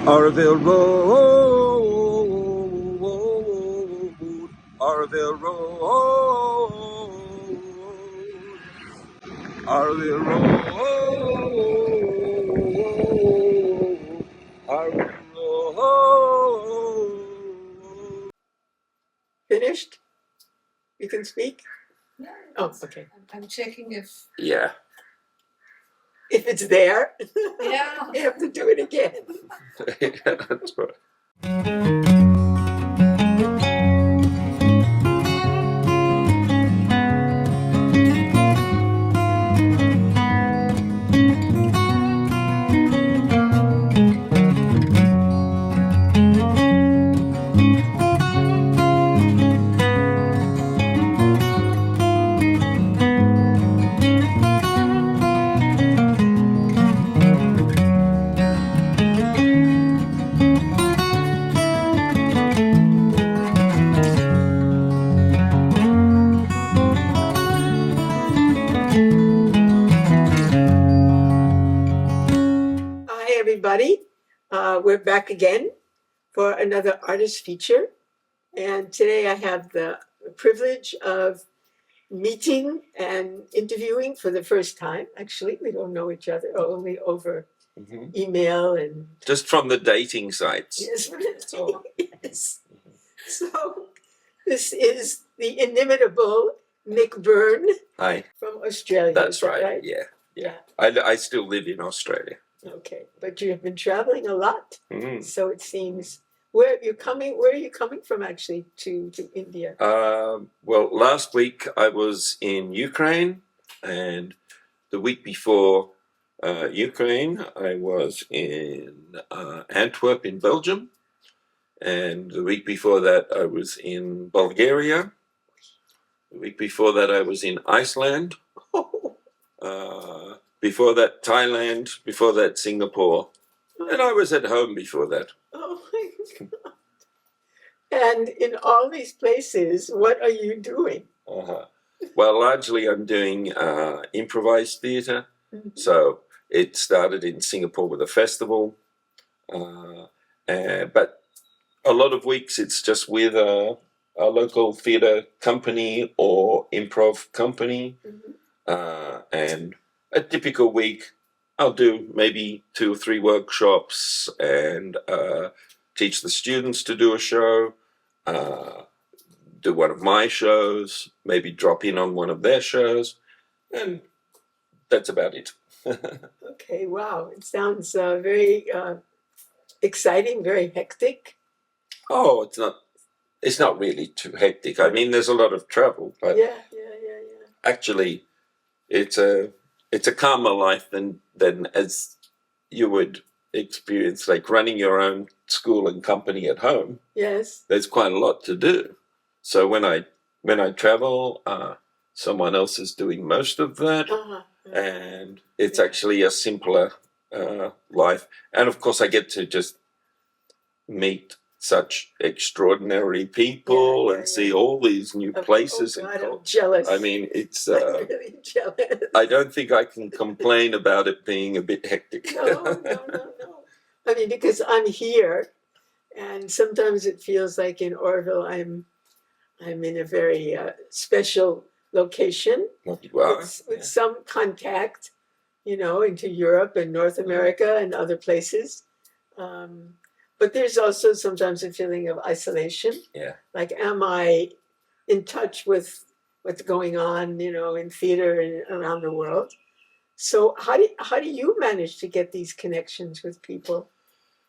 Auroville Road, Auroville Road, Auroville Road, Auroville Road. Finished? You can speak? Yeah. Oh, okay. I'm checking if. Yeah. If it's there, Yeah. you have to do it again. That's right. Hi, everybody. We're back again for another artist feature. And today I have the privilege of meeting and interviewing for the first time. Actually, we don't know each other, only over email and. Just from the dating sites. Yes, yes. So this is the inimitable Nick Byrne Hi. from Australia. That's is that right. Yeah. I still live in Australia. Okay, but you have been traveling a lot, Mm. so it seems. Where are you coming from actually to India? Well, last week I was in Ukraine, and the week before Ukraine I was in Antwerp in Belgium, and the week before that I was in Bulgaria. The week before that I was in Iceland. Before that Thailand. Before that Singapore, and I was at home before that. Oh my God. And in all these places, what are you doing? Well, largely I'm doing improvised theatre. Mhm. So it started in Singapore with a festival, but a lot of weeks it's just with a local theatre company or improv company. Mhm. And a typical week I'll do maybe 2 or 3 workshops and teach the students to do a show, do one of my shows, maybe drop in on one of their shows, and that's about it. Okay, wow. It sounds very exciting, very hectic. Oh, it's not really too hectic. I mean, there's a lot of travel, but Yeah. actually it's a calmer life than as you would experience, like running your own school and company at home. Yes. There's quite a lot to do. So when I travel, someone else is doing most of that, and it's actually a simpler life. And of course, I get to just meet such extraordinary people and see all these new places. Oh God, I'm jealous. I mean, it's. I'm really jealous. I don't think I can complain about it being a bit hectic. No. I mean, because I'm here, and sometimes it feels like in Auroville, I'm in a very special location with some contact, into Europe and North America and other places. But there's also sometimes a feeling of isolation. Yeah. Like, am I in touch with what's going on, in theater and around the world? So how do you manage to get these connections with people?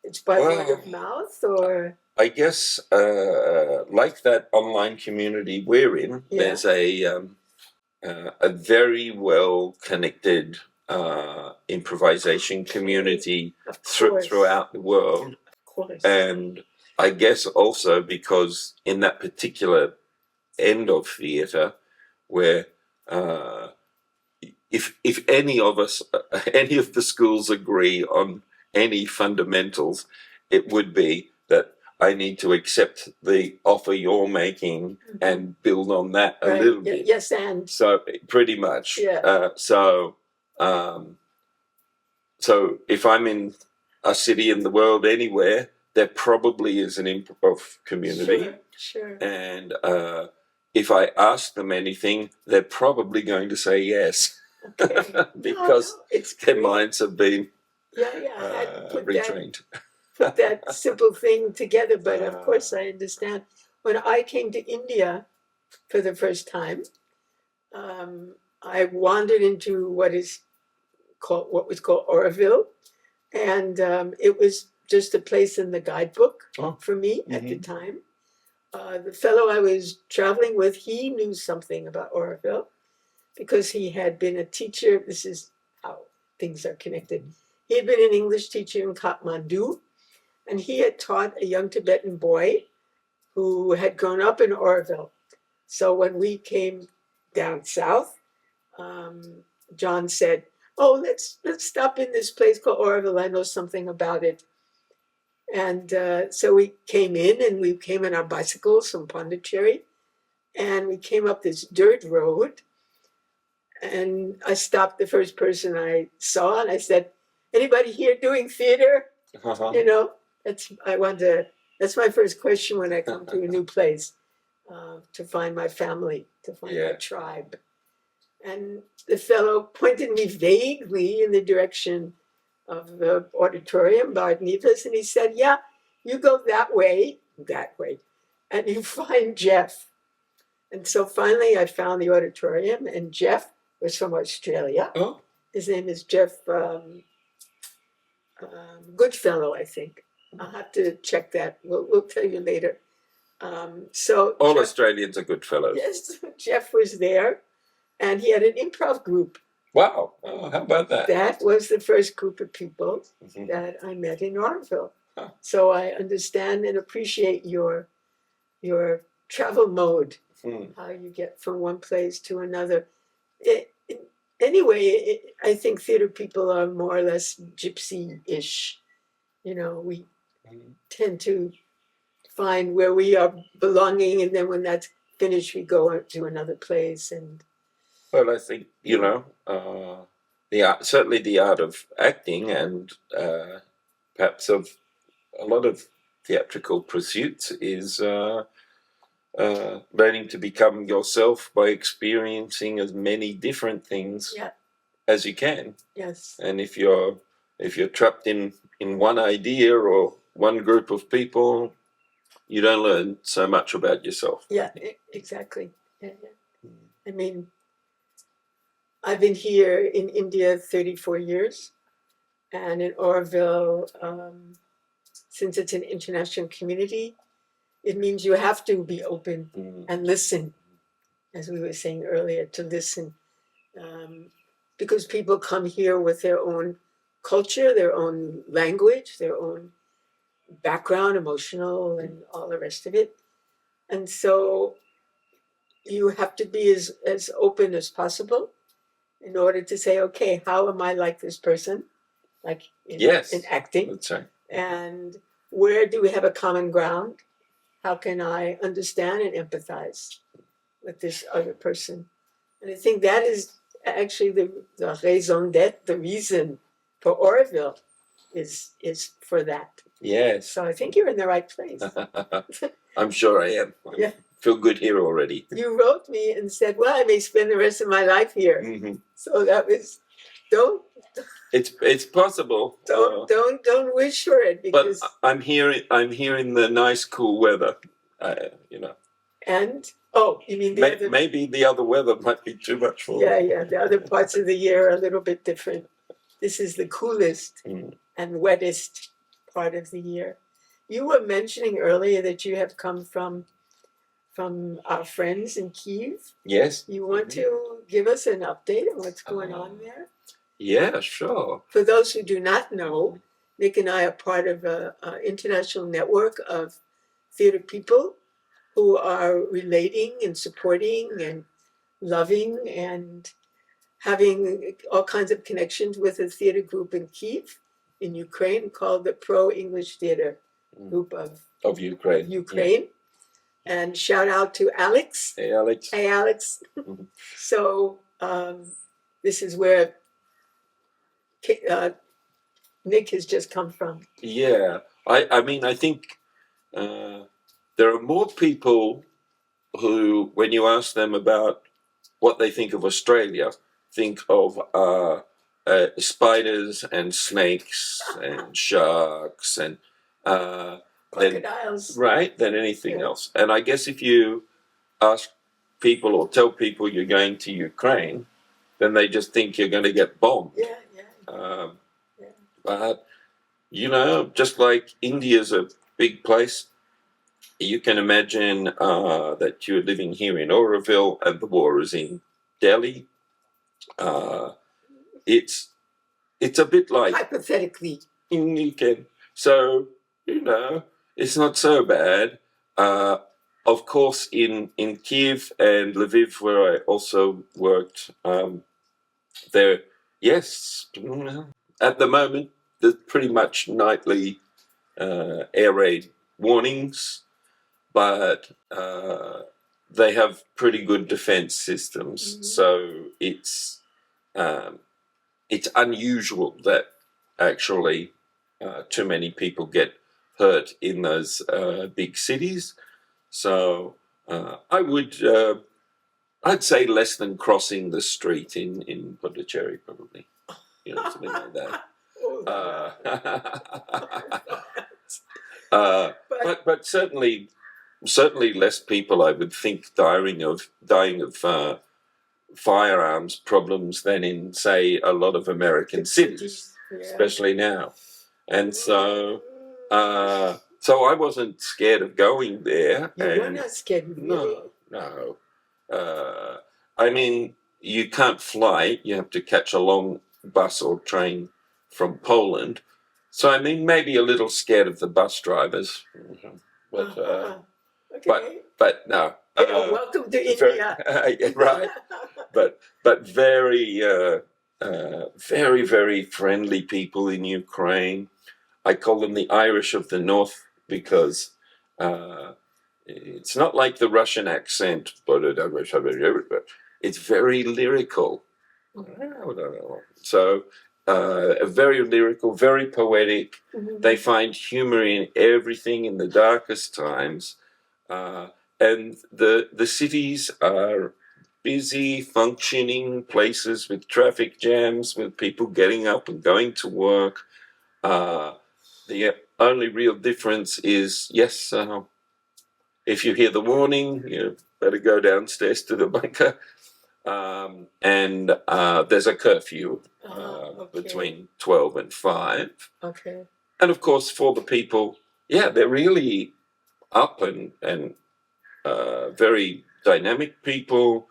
It's by word of mouth, or? I guess, like that online community we're in, there's a very well connected improvisation community throughout the world. Of course. And I guess also because in that particular end of theatre, where if any of us, any of the schools agree on any fundamentals, it would be that I need to accept the offer you're making and build on that a little bit. Yes, and so pretty much. Yeah. So if I'm in a city in the world anywhere, there probably is an improv community. Sure. And if I ask them anything, they're probably going to say yes. Okay. Because it's their great. minds have been I had put retrained. put that simple thing together, but of course I understand. When I came to India for the first time, I wandered into what was called Auroville, and it was just a place in the guidebook for me at the time. The fellow I was traveling with, he knew something about Auroville because he had been a teacher. This is how things are connected. He had been an English teacher in Kathmandu, and he had taught a young Tibetan boy who had grown up in Auroville. So when we came down south, John said, "Oh, let's stop in this place called Auroville. I know something about it." And so we came in, and we came on our bicycles from Pondicherry, and we came up this dirt road. And I stopped the first person I saw, and I said, "Anybody here doing theater?" You know, that's my first question when I come to a new place, to find my family, to find my tribe. And the fellow pointed me vaguely in the direction of the auditorium, Byrne, and he said, "Yeah, you go that way, and you find Jeff." And so finally I found the auditorium, and Jeff was from Australia. Oh. His name is Jeff Goodfellow, I think. I'll have to check that. We'll tell you later. So all Jeff, Australians are good fellows. Yes, Jeff was there, and he had an improv group. Wow! Oh, how about that? That was the first group of people that I met in Auroville. Huh. So I understand and appreciate your travel mode, how you get from one place to another. Anyway, I think theater people are more or less gypsy-ish. You know, we tend to find where we are belonging, and then when that's finished, we go to another place. And well, I think the art, certainly the art of acting, and perhaps of a lot of theatrical pursuits is learning to become yourself by experiencing as many different things as you can. Yes. And if you're trapped in one idea or one group of people, you don't learn so much about yourself. Yeah, exactly. Yeah. I mean, I've been here in India 34 years, and in Auroville, since it's an international community, it means you have to be open and listen, as we were saying earlier, to listen. Because people come here with their own culture, their own language, their own background, emotional, and all the rest of it. And so you have to be as open as possible in order to say, okay, how am I like this person? Like in acting. That's right. And where do we have a common ground? How can I understand and empathize with this other person? And I think that is actually the raison d'être, the reason for Auroville is for that. Yes. So I think you're in the right place. I'm sure I am. I feel good here already. You wrote me and said, well, I may spend the rest of my life here. So that was, it's possible. Don't wish for it, because but I'm here in the nice cool weather, you know. And you mean maybe the other weather might be too much for me. Yeah, the other parts of the year are a little bit different. This is the coolest and wettest part of the year. You were mentioning earlier that you have come from our friends in Kyiv. Yes. You want to give us an update on what's going on there? Yeah, sure. For those who do not know, Nick and I are part of an international network of theater people who are relating and supporting and loving and having all kinds of connections with a theater group in Kyiv, in Ukraine, called the Pro-English Theater Group of Ukraine. Yeah. And shout out to Alex. Hey, Alex. Hey, Alex. So this is where Nick has just come from. Yeah, I mean, I think there are more people who, when you ask them about what they think of Australia, think of spiders and snakes and sharks and Crocodiles. right, than anything Yeah. else. And I guess if you ask people or tell people you're going to Ukraine, then they just think you're going to get bombed. Yeah, yeah. Yeah. But you know, just like India's a big place, you can imagine that you're living here in Auroville and the war is in Delhi. Uh, it's a bit like Hypothetically. you can, so you know it's not so bad. Of course, in Kiev and Lviv, where I also worked, there, yes, at the moment there's pretty much nightly air raid warnings, but they have pretty good defense systems. Mhm. So it's unusual that actually too many people get hurt in those big cities. So I'd say less than crossing the street in Pondicherry, probably. You know, something like that. But certainly less people, I would think, dying of firearms problems than in, say, a lot of American cities, Yeah. especially now. And so I wasn't scared of going there. You were not scared, really? No. I mean, you can't fly. You have to catch a long bus or train from Poland. So, I mean, maybe a little scared of the bus drivers. But, okay. but no. Welcome to India. Right. But very, very, very friendly people in Ukraine. I call them the Irish of the North because it's not like the Russian accent, but it's very lyrical. So very lyrical, very poetic. Mhm. They find humor in everything in the darkest times. And the cities are busy, functioning places with traffic jams, with people getting up and going to work. The only real difference is, yes, if you hear the warning, you better go downstairs to the bunker. And there's a curfew Okay. between 12 and 5. Okay. And of course, for the people, yeah, they're really up and very dynamic people.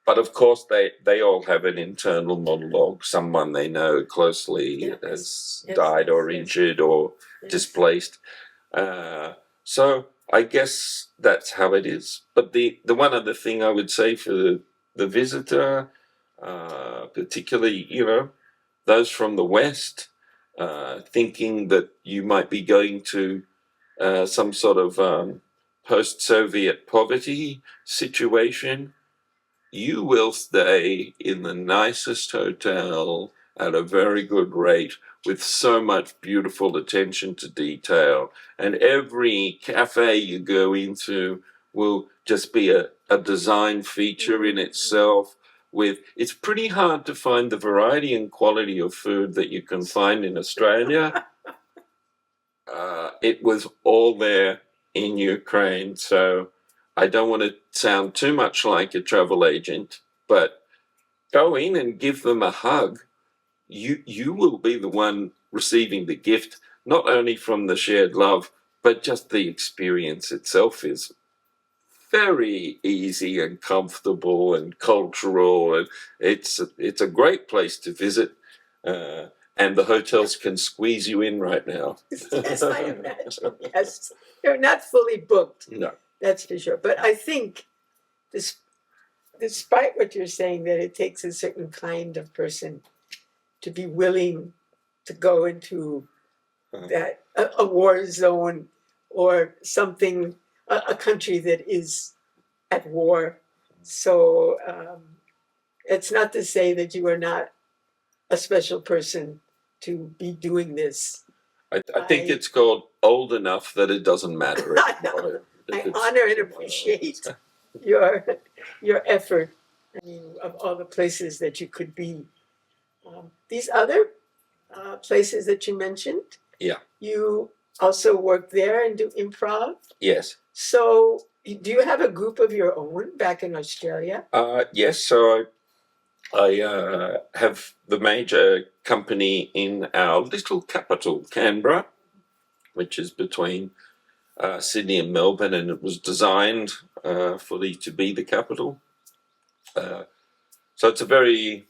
But of course, they all have an internal monologue. Someone they know closely has died or injured or displaced. So I guess that's how it is. But the one other thing I would say for the visitor, particularly, you know, those from the West, thinking that you might be going to some sort of post-Soviet poverty situation, you will stay in the nicest hotel at a very good rate with so much beautiful attention to detail. And every cafe you go into will just be a design feature in itself. It's pretty hard to find the variety and quality of food that you can find in Australia. It was all there in Ukraine, so I don't want to sound too much like a travel agent, but go in and give them a hug. You will be the one receiving the gift, not only from the shared love, but just the experience itself is very easy and comfortable and cultural, and it's a great place to visit. And the hotels can squeeze you in right now. Yes, I imagine. Yes, they're not fully booked. No. That's for sure. But I think, despite what you're saying, that it takes a certain kind of person to be willing to go into that a war zone or something, a country that is at war. So it's not to say that you are not a special person to be doing this. I think it's called old enough that it doesn't matter I anymore. I honor and appreciate your effort. I mean, of all the places that you could be. These other places that you mentioned, Yeah. you also work there and do improv. Yes. So, do you have a group of your own back in Australia? Yes. So I have the major company in our little capital, Canberra, which is between Sydney and Melbourne, and it was designed fully to be the capital. So it's a very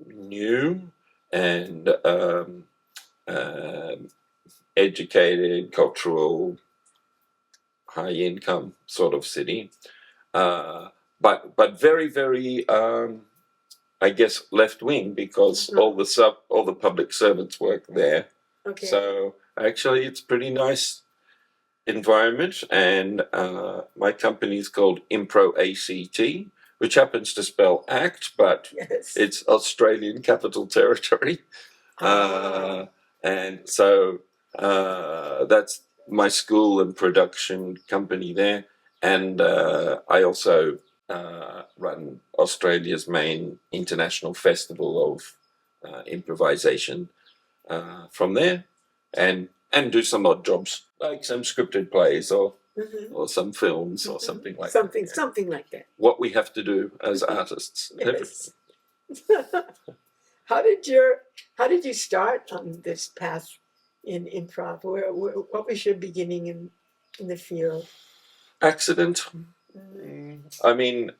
new and educated, cultural, high income sort of city, but very very I guess left wing because all the public servants work there. Okay. So actually, it's pretty nice environment, and my company is called Impro ACT, which happens to spell act, but Yes. it's Australian Capital Territory. And so that's my school and production company there. And I also run Australia's main international festival of improvisation from there, and do some odd jobs like some scripted plays or some films or something like that. Something like that. What we have to do as artists. Yes. How did you start on this path in improv? What was your beginning in the field? Accident. I mean,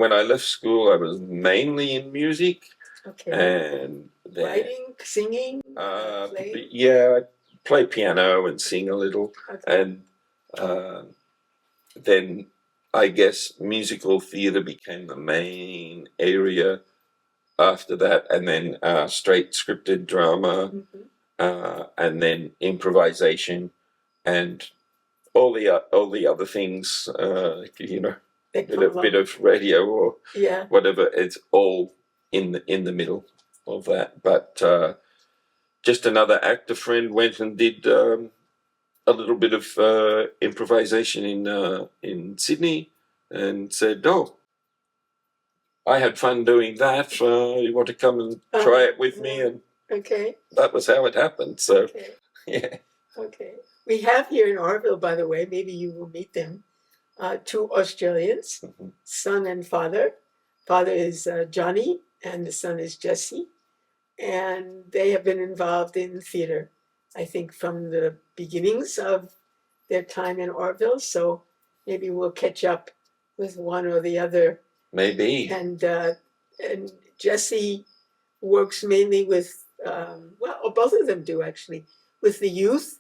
when I left school, I was mainly in music. Okay. And then, writing, singing, playing? Yeah, I play piano and sing a little. Okay. And then I guess musical theatre became the main area after that, and then straight scripted drama, and then improvisation, and all the other things, bit of radio or whatever. It's all in the middle of that. But just another actor friend went and did a little bit of improvisation in Sydney, and said, "Oh, I had fun doing that. You want to come and try it with me?" And that was how it happened. So, yeah. Okay. We have here in Auroville, by the way, maybe you will meet them, 2 Australians, son and father. Father is Johnny, and the son is Jesse. And they have been involved in theater, I think, from the beginnings of their time in Auroville. So maybe we'll catch up with one or the other. Maybe. And Jesse works mainly with, both of them do actually, with the youth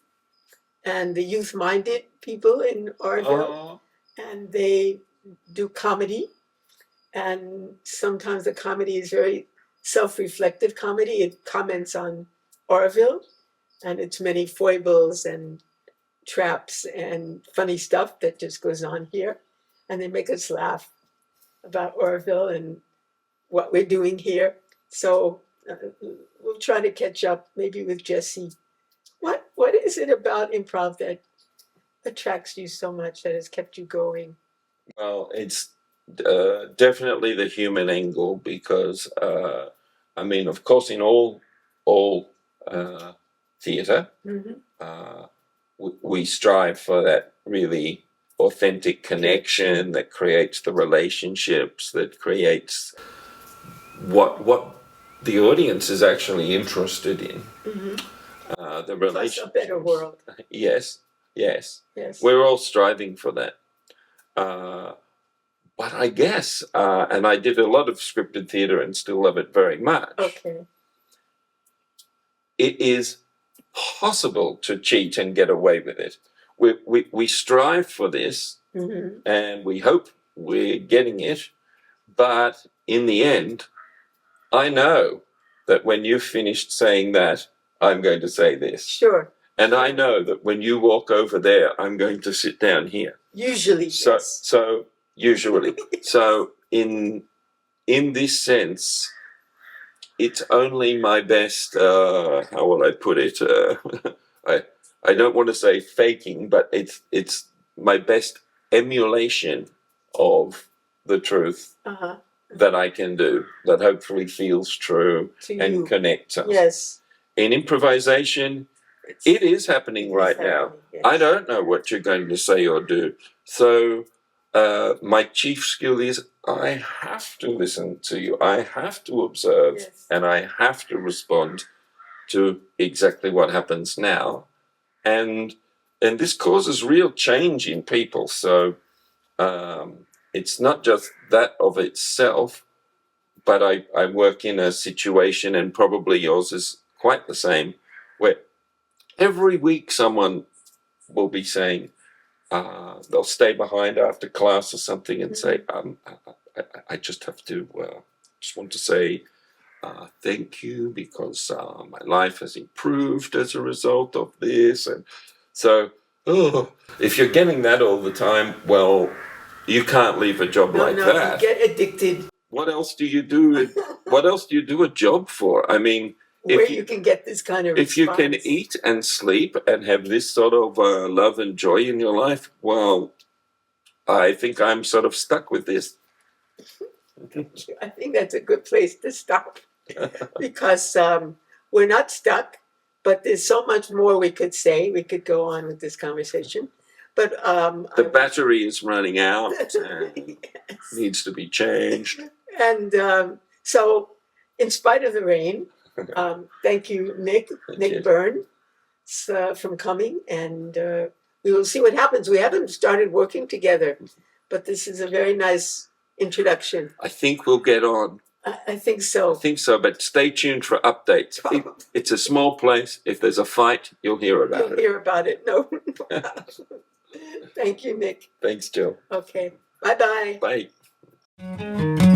and the youth-minded people in Auroville. And they do comedy. And sometimes the comedy is very self-reflective comedy. It comments on Auroville and its many foibles and traps and funny stuff that just goes on here. And they make us laugh about Auroville and what we're doing here. So we'll try to catch up maybe with Jesse. What is it about improv that attracts you so much, that has kept you going? Well, it's definitely the human angle, because I mean, of course, in all theatre, we strive for that really authentic connection that creates the relationships, that creates what the audience is actually interested in. The relationship. A better world. Yes. We're all striving for that. But I guess, and I did a lot of scripted theatre and still love it very much. Okay. It is possible to cheat and get away with it. We strive for this, and we hope we're getting it. But in the end, I know that when you've finished saying that, I'm going to say this. Sure. And I know that when you walk over there, I'm going to sit down here. Usually, yes. So usually. So in this sense, it's only my best. How will I put it? I don't want to say faking, but it's my best emulation of the truth Uh-huh. that I can do, that hopefully feels true To and you. connects us. Yes. In improvisation, it is happening right now. Yes. I don't know what you're going to say or do. So my chief skill is I have to listen to you. I have to observe, Yes. and I have to respond to exactly what happens now. And this causes real change in people. So it's not just that of itself, but I work in a situation, and probably yours is quite the same, where every week someone will be saying, they'll stay behind after class or something and say, I just have to, just want to say thank you because my life has improved as a result of this. And so, if you're getting that all the time, well, you can't leave a job like that. You get addicted. What else do you do? What else do you do a job for? I mean, where you can get this kind of if response. you can eat and sleep and have this sort of love and joy in your life, well, I think I'm sort of stuck with this. I think that's a good place to stop because we're not stuck, but there's so much more we could say. We could go on with this conversation, but the battery is running out and yes. needs to be changed. And so, in spite of the rain, thank you, Nick Byrne, from coming, and we will see what happens. We haven't started working together, but this is a very nice introduction. I think we'll get on. I think so. I think so, but stay tuned for updates. It's a small place. If there's a fight, you'll hear about it. You'll hear about it. No. Thank you, Nick. Thanks, Jill. Okay. Bye-bye. Bye.